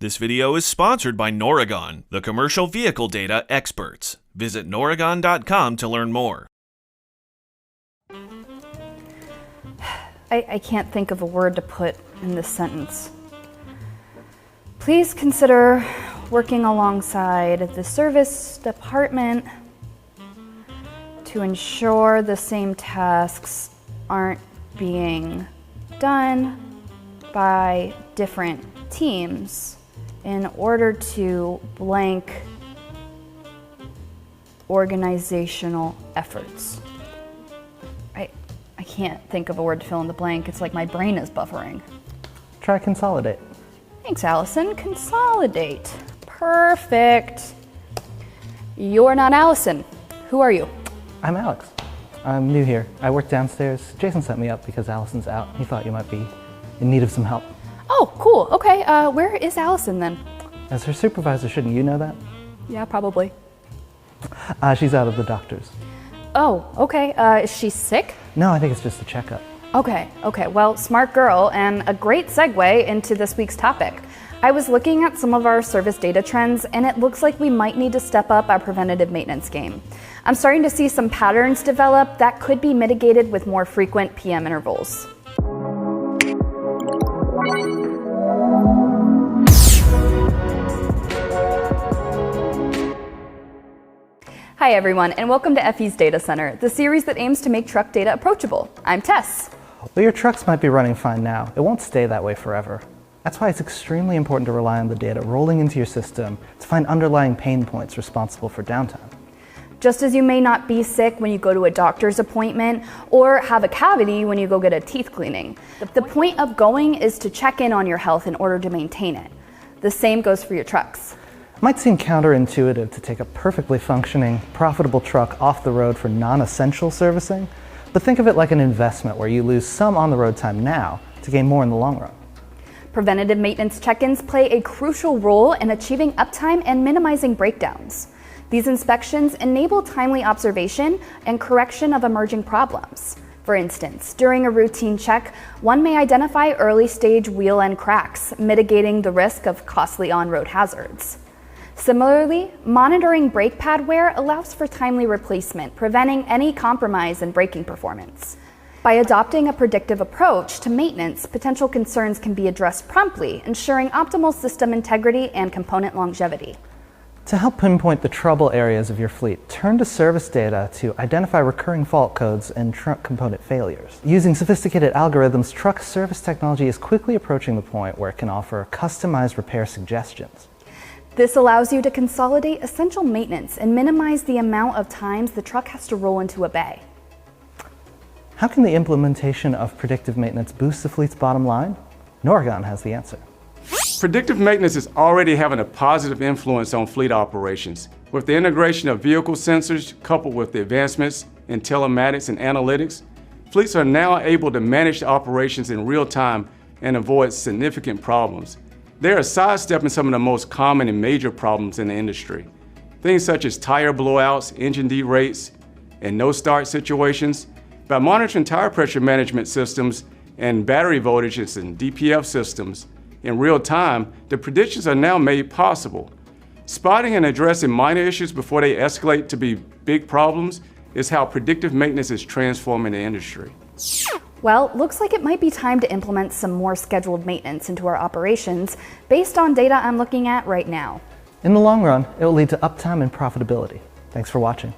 This video is sponsored by Noregon, the commercial vehicle data experts. Visit Noregon.com to learn more. I can't think of a word to put in this sentence. Please consider working alongside the service department to ensure the same tasks aren't being done by different teams in order to blank organizational efforts. I can't think of a word to fill in the blank. It's like my brain is buffering. Try consolidate. Thanks, Allison. Consolidate. Perfect. You're not Allison. Who are you? I'm Alex. I'm new here. I work downstairs. Jason sent me up because Allison's out. He thought you might be in need of some help. Oh, cool. Okay, where is Allison then? As her supervisor, shouldn't you know that? Yeah, probably. She's out of the doctor's. Oh, okay. Is she sick? No, I think it's just a checkup. Okay. Well, smart girl, and a great segue into this week's topic. I was looking at some of our service data trends, and it looks like we might need to step up our preventative maintenance game. I'm starting to see some patterns develop that could be mitigated with more frequent PM intervals. Hi everyone, and welcome to FE's Data Center, the series that aims to make truck data approachable. I'm Tess. Well, your trucks might be running fine now. It won't stay that way forever. That's why it's extremely important to rely on the data rolling into your system to find underlying pain points responsible for downtime. Just as you may not be sick when you go to a doctor's appointment or have a cavity when you go get a teeth cleaning, the point of going is to check in on your health in order to maintain it. The same goes for your trucks. It might seem counterintuitive to take a perfectly functioning, profitable truck off the road for non-essential servicing, but think of it like an investment where you lose some on-the-road time now to gain more in the long run. Preventative maintenance check-ins play a crucial role in achieving uptime and minimizing breakdowns. These inspections enable timely observation and correction of emerging problems. For instance, during a routine check, one may identify early-stage wheel end cracks, mitigating the risk of costly on-road hazards. Similarly, monitoring brake pad wear allows for timely replacement, preventing any compromise in braking performance. By adopting a predictive approach to maintenance, potential concerns can be addressed promptly, ensuring optimal system integrity and component longevity. To help pinpoint the trouble areas of your fleet, turn to service data to identify recurring fault codes and truck component failures. Using sophisticated algorithms, truck service technology is quickly approaching the point where it can offer customized repair suggestions. This allows you to consolidate essential maintenance and minimize the amount of times the truck has to roll into a bay. How can the implementation of predictive maintenance boost the fleet's bottom line? Noregon has the answer. Predictive maintenance is already having a positive influence on fleet operations. With the integration of vehicle sensors coupled with the advancements in telematics and analytics, fleets are now able to manage the operations in real time and avoid significant problems. They are sidestepping some of the most common and major problems in the industry. Things such as tire blowouts, engine derates, and no-start situations. By monitoring tire pressure management systems and battery voltages and DPF systems in real time, the predictions are now made possible. Spotting and addressing minor issues before they escalate to be big problems is how predictive maintenance is transforming the industry. Well, looks like it might be time to implement some more scheduled maintenance into our operations based on data I'm looking at right now. In the long run, it will lead to uptime and profitability. Thanks for watching.